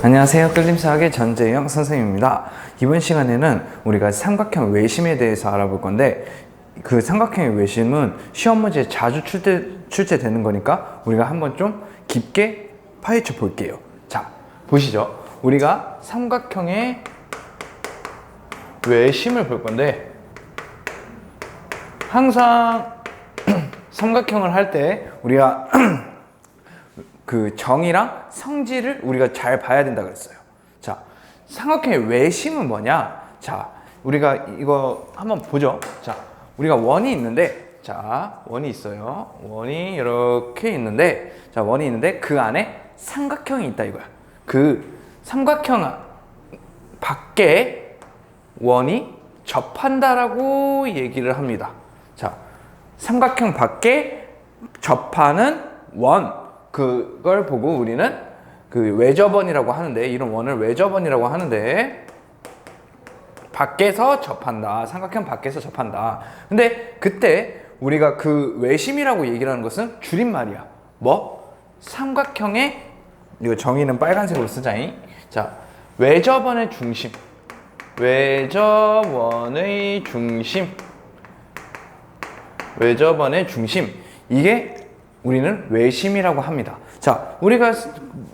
안녕하세요. 끌림사학의 전재영 선생님입니다. 이번 시간에는 우리가 삼각형 외심에 대해서 알아볼 건데, 그 삼각형의 외심은 시험 문제에 자주 출제되는 거니까 우리가 한번 좀 깊게 파헤쳐 볼게요. 자, 보시죠. 우리가 삼각형의 외심을 볼 건데, 항상 삼각형을 할 때 우리가 그 정의랑 성질을 우리가 잘 봐야 된다 그랬어요. 자, 삼각형의 외심은 뭐냐? 자, 우리가 이거 한번 보죠. 자, 우리가 원이 있는데, 자, 원이 있어요. 원이 이렇게 있는데, 자, 원이 있는데 그 안에 삼각형이 있다 이거야. 그 삼각형 밖에 원이 접한다라고 얘기를 합니다. 자, 삼각형 밖에 접하는 원, 그걸 보고 우리는 그 외접원이라고 하는데, 이런 원을 외접원이라고 하는데, 밖에서 접한다. 삼각형 밖에서 접한다. 근데 그때 우리가 그 외심이라고 얘기를 하는 것은 줄임말이야. 뭐? 삼각형의, 이거 정의는 빨간색으로 쓰자잉. 자, 외접원의 중심. 외접원의 중심. 외접원의 중심. 이게 우리는 외심이라고 합니다. 자, 우리가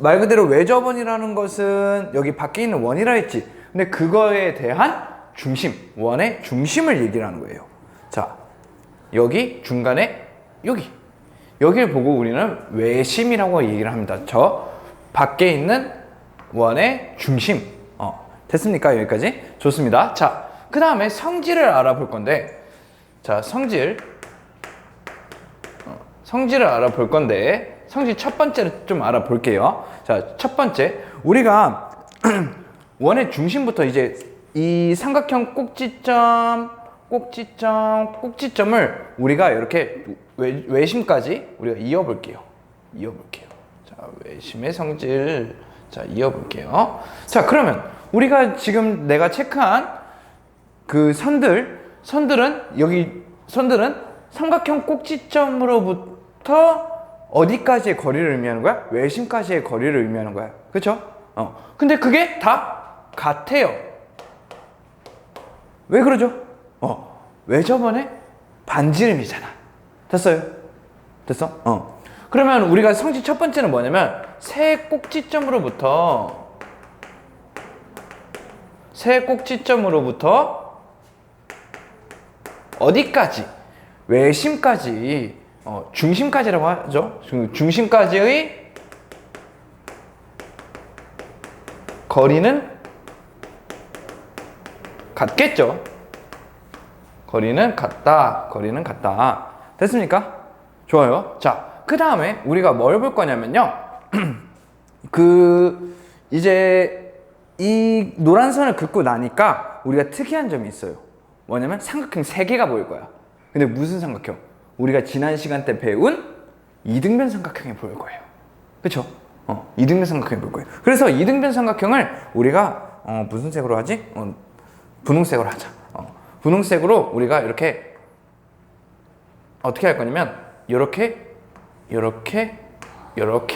말 그대로 외접원이라는 것은 여기 밖에 있는 원이라 했지. 근데 그거에 대한 중심, 원의 중심을 얘기를 하는 거예요. 자, 여기 중간에 여기를 보고 우리는 외심이라고 얘기를 합니다. 저 밖에 있는 원의 중심. 됐습니까? 여기까지? 좋습니다. 자, 그 다음에 성질을 알아볼 건데, 자, 성질을 알아볼 건데, 성질 첫 번째를 좀 알아볼게요. 자, 첫 번째, 우리가 원의 중심부터 이제 이 삼각형 꼭지점을 우리가 이렇게 외심까지 우리가 이어볼게요. 자, 외심의 성질, 자, 이어볼게요. 자, 그러면 우리가 지금 내가 체크한 그 선들은 삼각형 꼭지점으로부터 어디까지의 거리를 의미하는 거야? 외심까지의 거리를 의미하는 거야. 그쵸? 근데 그게 다 같아요. 왜 그러죠? 외접원의 반지름이잖아. 됐어요? 됐어? 그러면 우리가 성질 첫 번째는 뭐냐면, 세 꼭지점으로부터 어디까지? 외심까지, 중심까지라고 하죠. 중심까지의 거리는 같겠죠. 거리는 같다. 됐습니까? 좋아요. 자, 그 다음에 우리가 뭘 볼 거냐면요. 이제 이 노란 선을 긋고 나니까 우리가 특이한 점이 있어요. 뭐냐면 삼각형 3개가 보일 거야. 근데 무슨 삼각형? 우리가 지난 시간 때 배운 이등변 삼각형이 보일 거예요. 그쵸? 이등변 삼각형이 보일 거예요. 그래서 이등변 삼각형을 우리가 무슨 색으로 하지? 분홍색으로 하자. 분홍색으로 우리가 이렇게 어떻게 할 거냐면 이렇게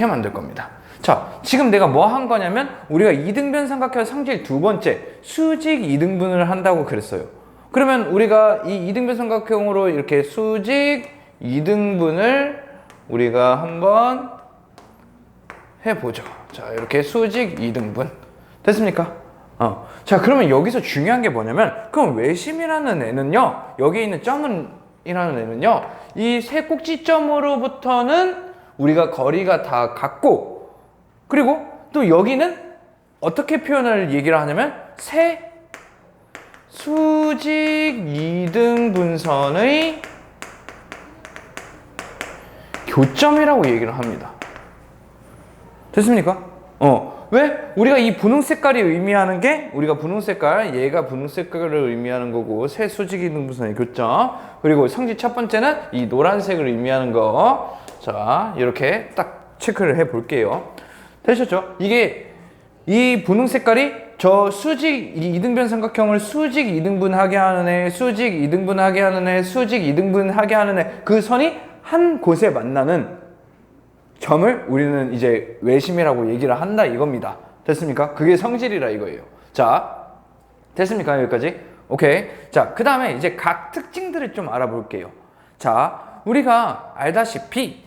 만들 겁니다. 자, 지금 내가 뭐 한 거냐면, 우리가 이등변 삼각형 성질 두 번째 수직 이등분을 한다고 그랬어요. 그러면 우리가 이 이등변 삼각형으로 이렇게 수직 이등분을 우리가 한번 해보죠. 자, 이렇게 수직 이등분. 됐습니까? 자, 그러면 여기서 중요한 게 뭐냐면, 그럼 외심이라는 애는요, 여기 있는 점이라는 애는요, 이 세 꼭지점으로부터는 우리가 거리가 다 같고, 그리고 또 여기는 어떻게 표현을 얘기를 하냐면, 세 수직 이등분선의 교점이라고 얘기를 합니다. 됐습니까? 왜? 우리가 이 분홍 색깔이 의미하는 게, 얘가 분홍 색깔을 의미하는 거고, 세 수직 이등분선의 교점. 그리고 성질 첫 번째는 이 노란색을 의미하는 거. 자, 이렇게 딱 체크를 해 볼게요. 되셨죠? 이게 이 분홍 색깔이 저 이 이등변 삼각형을 수직 이등분하게 하는 애, 그 선이 한 곳에 만나는 점을 우리는 이제 외심이라고 얘기를 한다 이겁니다. 됐습니까? 그게 성질이라 이거예요. 자, 됐습니까? 여기까지? 오케이. 자, 그 다음에 이제 각 특징들을 좀 알아볼게요. 자, 우리가 알다시피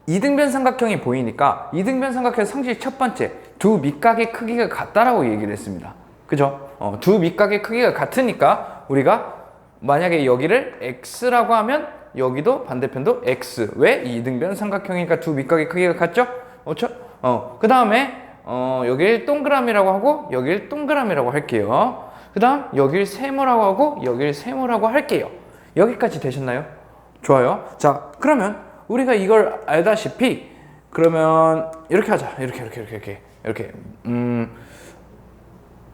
이등변 삼각형이 보이니까 이등변 삼각형 성질 첫 번째, 두 밑각의 크기가 같다라고 얘기를 했습니다. 그죠? 두 밑각의 크기가 같으니까 우리가 만약에 여기를 x라고 하면 여기도 반대편도 x. 왜? 이등변 삼각형이니까 두 밑각의 크기가 같죠? 그렇죠? 그 다음에 여길 동그라미라고 하고 여길 동그라미라고 할게요. 그 다음 여길 세모라고 하고 여길 세모라고 할게요. 여기까지 되셨나요? 좋아요. 자, 그러면 우리가 이걸 알다시피 그러면 이렇게 하자. 이렇게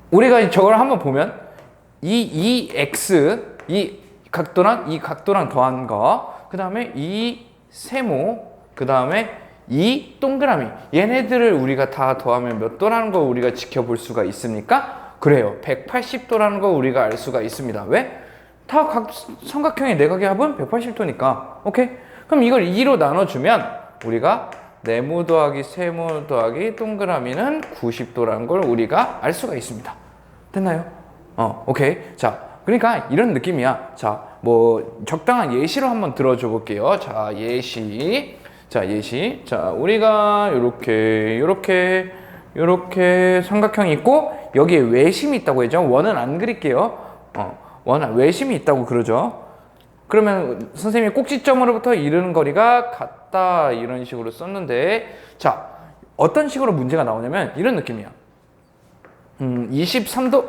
우리가 저걸 한번 보면 이 x 이 각도랑 더한 거, 그 다음에 이 세모, 그 다음에 이 동그라미, 얘네들을 우리가 다 더하면 몇 도라는 거 우리가 지켜볼 수가 있습니까? 그래요. 180도라는 거 우리가 알 수가 있습니다. 왜? 다 각 삼각형의 내각의 합은 180도니까. 오케이? 그럼 이걸 2로 나눠주면 우리가 네모 더하기 세모 더하기 동그라미는 90도라는 걸 우리가 알 수가 있습니다. 됐나요? 오케이. 자, 그러니까 이런 느낌이야. 자, 뭐 적당한 예시로 한번 들어줘 볼게요. 자, 예시. 자, 우리가 요렇게 삼각형이 있고 여기에 외심이 있다고 했죠. 원은 안 그릴게요. 외심이 있다고 그러죠. 그러면 선생님이 꼭지점으로부터 이르는 거리가 같다 이런 식으로 썼는데, 자, 어떤 식으로 문제가 나오냐면 이런 느낌이야. 23도,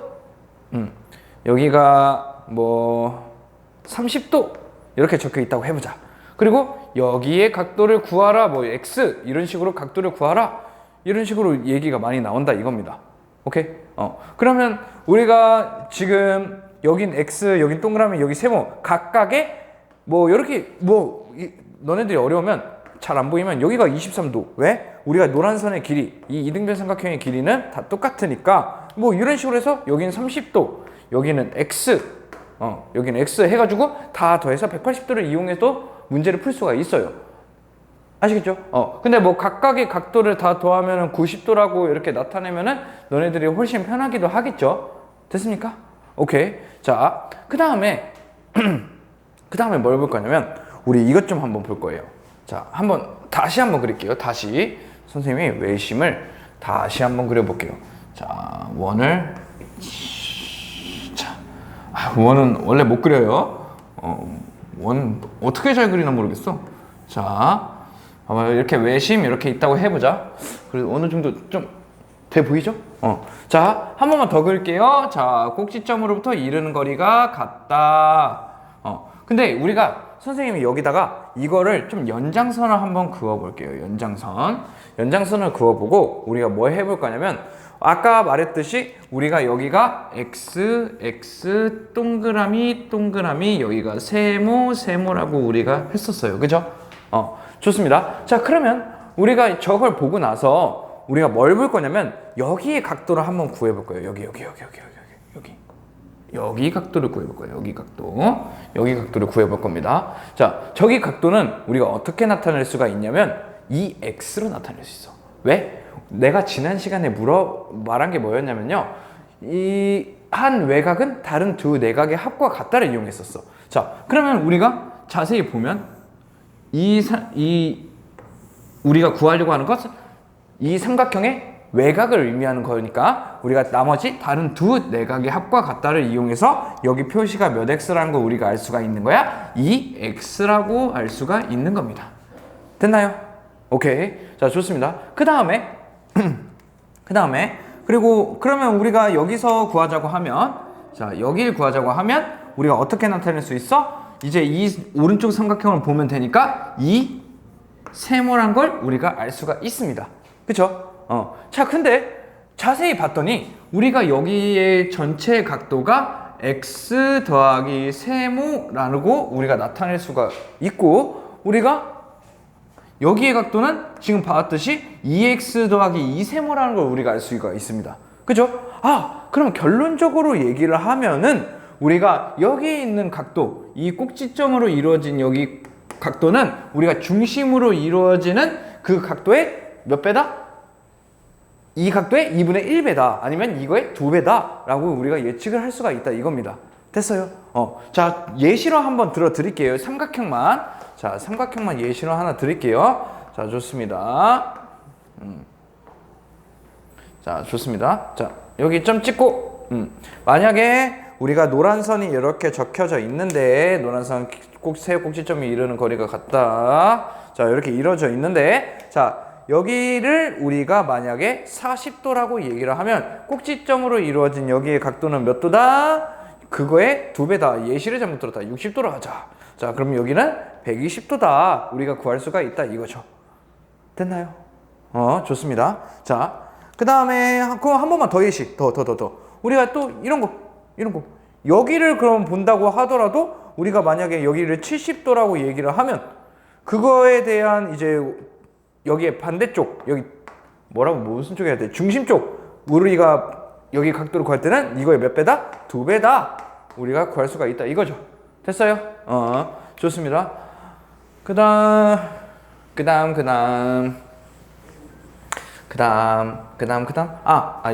여기가 뭐 30도 이렇게 적혀 있다고 해보자. 그리고 여기에 각도를 구하라, 뭐 x 이런 식으로 각도를 구하라 이런 식으로 얘기가 많이 나온다 이겁니다. 오케이? 그러면 우리가 지금 여긴 x, 여긴 동그라미, 여기 세모 각각의 뭐 이렇게 너네들이 어려우면 잘 안 보이면 여기가 23도. 왜? 우리가 노란 선의 길이, 이 이등변 삼각형의 길이는 다 똑같으니까 뭐 이런 식으로 해서 여기는 30도, 여기는 x, 여기는 x 해가지고 다 더해서 180도를 이용해서 문제를 풀 수가 있어요. 아시겠죠? 근데 뭐 각각의 각도를 다 더하면 90도라고 이렇게 나타내면은 너네들이 훨씬 편하기도 하겠죠? 됐습니까? 오케이. 자, 그 다음에 뭘 볼 거냐면 우리 이것 좀 한번 볼 거예요. 자, 다시 한번 그릴게요. 다시 선생님이 외심을 다시 한번 그려볼게요. 자, 원을 원은 원래 못 그려요. 원 어떻게 잘 그리나 모르겠어. 자, 이렇게 외심 이렇게 있다고 해보자. 그래도 어느 정도 좀 돼 보이죠? 자, 한 번만 더 그릴게요. 자, 꼭지점으로부터 이르는 거리가 같다. 근데 우리가 선생님이 여기다가 이거를 좀 연장선을 한번 그어볼게요. 연장선을 그어보고 우리가 뭐 해볼 거냐면 아까 말했듯이 우리가 여기가 x 동그라미 여기가 세모라고 우리가 했었어요. 그죠? 좋습니다. 자, 그러면 우리가 저걸 보고 나서 우리가 뭘 볼 거냐면 여기의 각도를 한번 구해볼 거예요. 여기 각도를 구해볼 거예요. 여기 각도를 구해볼 겁니다. 자, 저기 각도는 우리가 어떻게 나타낼 수가 있냐면 이 x로 나타낼 수 있어. 왜? 내가 지난 시간에 말한 게 뭐였냐면요, 이 한 외곽은 다른 두 내각의 합과 같다를 이용했었어. 자, 그러면 우리가 자세히 보면 우리가 구하려고 하는 것은 이 삼각형의 외곽을 의미하는 거니까 우리가 나머지 다른 두 내각의 합과 같다를 이용해서 여기 표시가 몇 x라는 걸 우리가 알 수가 있는 거야. 이 x라고 알 수가 있는 겁니다. 됐나요? 오케이. 자, 좋습니다. 그 다음에 그리고 그러면 우리가 여기서 구하자고 하면, 자, 여길 구하자고 하면 우리가 어떻게 나타낼 수 있어? 이제 이 오른쪽 삼각형을 보면 되니까 이 세모란 걸 우리가 알 수가 있습니다. 그쵸? 자, 근데 자세히 봤더니 우리가 여기에 전체 각도가 x 더하기 세모라고 우리가 나타낼 수가 있고, 우리가 여기의 각도는 지금 봤듯이 2x 더하기 2세모라는 걸 우리가 알 수가 있습니다. 그죠? 그럼 결론적으로 얘기를 하면은 우리가 여기에 있는 각도, 이 꼭지점으로 이루어진 여기 각도는 우리가 중심으로 이루어지는 그 각도의 몇 배다? 이 각도의 2분의 1배다. 아니면 이거의 2배다. 라고 우리가 예측을 할 수가 있다. 이겁니다. 됐어요? 자, 예시로 한번 들어드릴게요. 삼각형만. 자, 삼각형만 예시로 하나 드릴게요. 자, 좋습니다. 자, 좋습니다. 자, 여기 점 찍고, 만약에 우리가 노란 선이 이렇게 적혀져 있는데, 노란 선 세 꼭지점이 이루는 거리가 같다. 자, 이렇게 이루어져 있는데, 자, 여기를 우리가 만약에 40도라고 얘기를 하면, 꼭지점으로 이루어진 여기의 각도는 몇 도다? 그거의 2배다. 예시를 잘못 들었다. 60도로 하자. 자, 그럼 여기는 120도다. 우리가 구할 수가 있다. 이거죠. 됐나요? 좋습니다. 자, 그 다음에 그럼 한 번만 더 예시. 더. 우리가 또 이런 거. 여기를 그럼 본다고 하더라도 우리가 만약에 여기를 70도라고 얘기를 하면 그거에 대한 이제 여기에 반대쪽, 여기 무슨 쪽 해야 돼? 중심 쪽. 우리가 여기 각도를 구할 때는 이거의 몇 배다? 2배다. 우리가 구할 수가 있다. 이거죠. 됐어요? 좋습니다. 그 다음.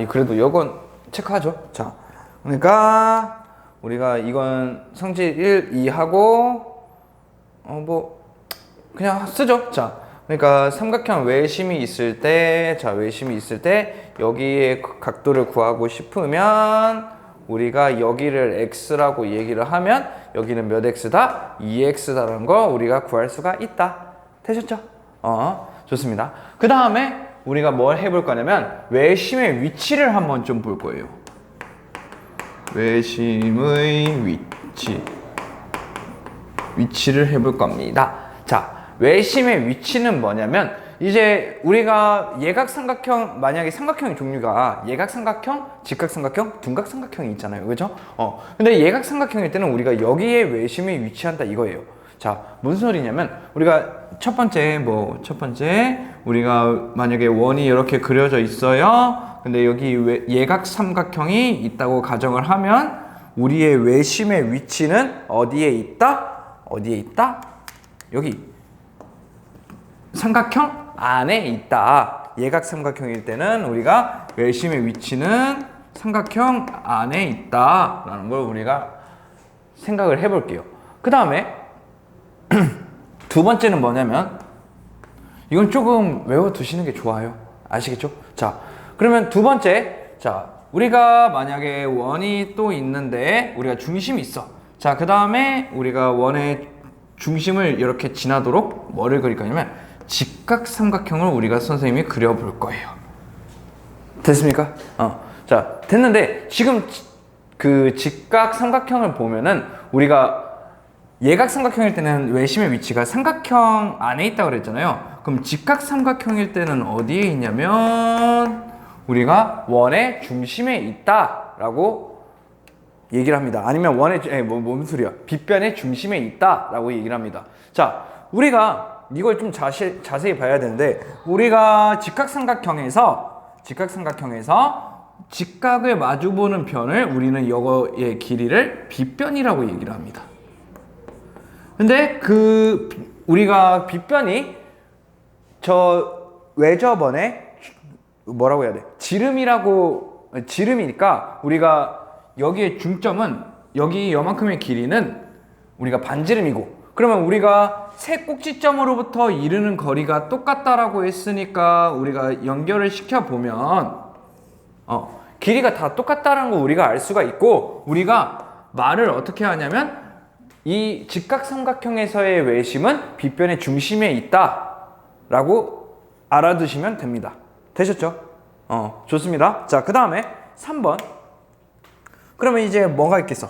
그래도 요건 체크하죠. 자, 그러니까 우리가 이건 성질 1, 2하고 그냥 쓰죠. 자, 그러니까 삼각형 외심이 있을 때, 여기에 각도를 구하고 싶으면 우리가 여기를 x라고 얘기를 하면 여기는 몇 x다? 2x다라는 거 우리가 구할 수가 있다. 되셨죠? 좋습니다. 그 다음에 우리가 뭘 해볼 거냐면 외심의 위치를 한번 좀 볼 거예요. 외심의 위치를 해볼 겁니다. 자, 외심의 위치는 뭐냐면 이제 우리가 예각삼각형, 만약에 삼각형의 종류가 예각삼각형, 직각삼각형, 둔각삼각형이 있잖아요. 그죠? 근데 예각삼각형일 때는 우리가 여기에 외심이 위치한다 이거예요. 자, 무슨 소리냐면 우리가 첫 번째 우리가 만약에 원이 이렇게 그려져 있어요. 근데 여기 예각삼각형이 있다고 가정을 하면 우리의 외심의 위치는 어디에 있다? 여기 삼각형 안에 있다. 예각삼각형일 때는 우리가 외심의 위치는 삼각형 안에 있다 라는 걸 우리가 생각을 해볼게요. 그 다음에 두 번째는 뭐냐면 이건 조금 외워두시는 게 좋아요. 아시겠죠? 자, 그러면 두 번째, 자, 우리가 만약에 원이 또 있는데 우리가 중심이 있어. 자, 그 다음에 우리가 원의 중심을 이렇게 지나도록 뭐를 그릴 거냐면 직각삼각형을 우리가 선생님이 그려볼 거예요. 됐습니까? 자, 됐는데 지금 그 직각삼각형을 보면은 우리가 예각삼각형일 때는 외심의 위치가 삼각형 안에 있다고 그랬잖아요. 그럼 직각삼각형일 때는 어디에 있냐면 우리가 원의 중심에 있다라고 얘기를 합니다. 아니면 뭔 소리야? 빗변의 중심에 있다라고 얘기를 합니다. 자, 우리가 이걸 좀 자세히 봐야 되는데 우리가 직각삼각형에서 직각을 마주보는 변을 우리는 이거의 길이를 빗변이라고 얘기를 합니다. 근데 우리가 빗변이 외저번에 뭐라고 해야 돼? 지름이니까 우리가 여기의 중점은 여기 요만큼의 길이는 우리가 반지름이고, 그러면 우리가 세 꼭지점으로부터 이르는 거리가 똑같다라고 했으니까 우리가 연결을 시켜보면 길이가 다 똑같다는 거 우리가 알 수가 있고, 우리가 말을 어떻게 하냐면 이 직각삼각형에서의 외심은 빗변의 중심에 있다 라고 알아두시면 됩니다. 되셨죠? 좋습니다. 자, 그 다음에 3번. 그러면 이제 뭐가 있겠어?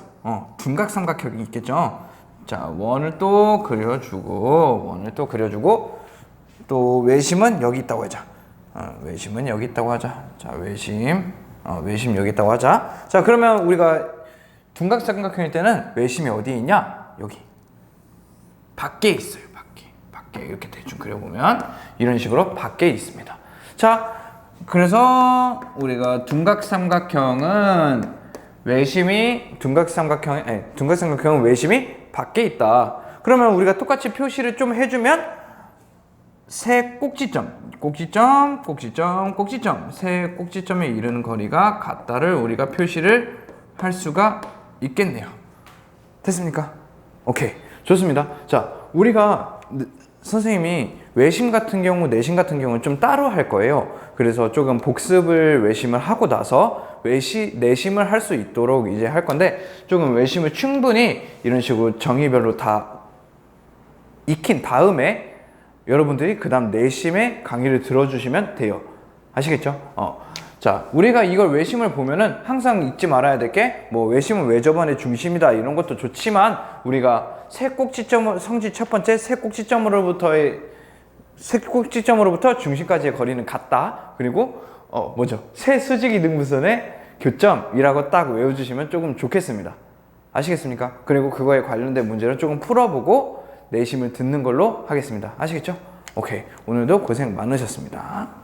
둔각삼각형이 있겠죠? 자, 원을 또 그려주고 또 외심은 여기 있다고 하자. 외심은 여기 있다고 하자. 자, 외심 여기 있다고 하자. 자, 그러면 우리가 둔각삼각형일 때는 외심이 어디에 있냐? 여기 밖에 있어요. 밖에 이렇게 대충 그려보면 이런 식으로 밖에 있습니다. 자, 그래서 우리가 둔각삼각형은 외심이 밖에 있다. 그러면 우리가 똑같이 표시를 좀 해주면 세 꼭지점, 꼭지점, 꼭지점, 꼭지점, 세 꼭지점에 이르는 거리가 같다를 우리가 표시를 할 수가 있겠네요. 됐습니까? 오케이, 좋습니다. 자, 우리가 선생님이 외심 같은 경우, 내심 같은 경우는 좀 따로 할 거예요. 그래서 조금 복습을 외심을 하고 나서 내심을 할 수 있도록 이제 할 건데, 조금 외심을 충분히 이런 식으로 정의별로 다 익힌 다음에 여러분들이 그 다음 내심의 강의를 들어주시면 돼요. 아시겠죠? 자, 우리가 이걸 외심을 보면은 항상 잊지 말아야 될 게, 뭐 외심은 외접안의 중심이다 이런 것도 좋지만, 우리가 세 꼭지점, 성질 첫 번째 세 꼭지점으로부터 중심까지의 거리는 같다. 그리고 세 수직 이등분선의 교점이라고 딱 외워주시면 조금 좋겠습니다. 아시겠습니까? 그리고 그거에 관련된 문제를 조금 풀어보고 내심을 듣는 걸로 하겠습니다. 아시겠죠? 오케이, 오늘도 고생 많으셨습니다.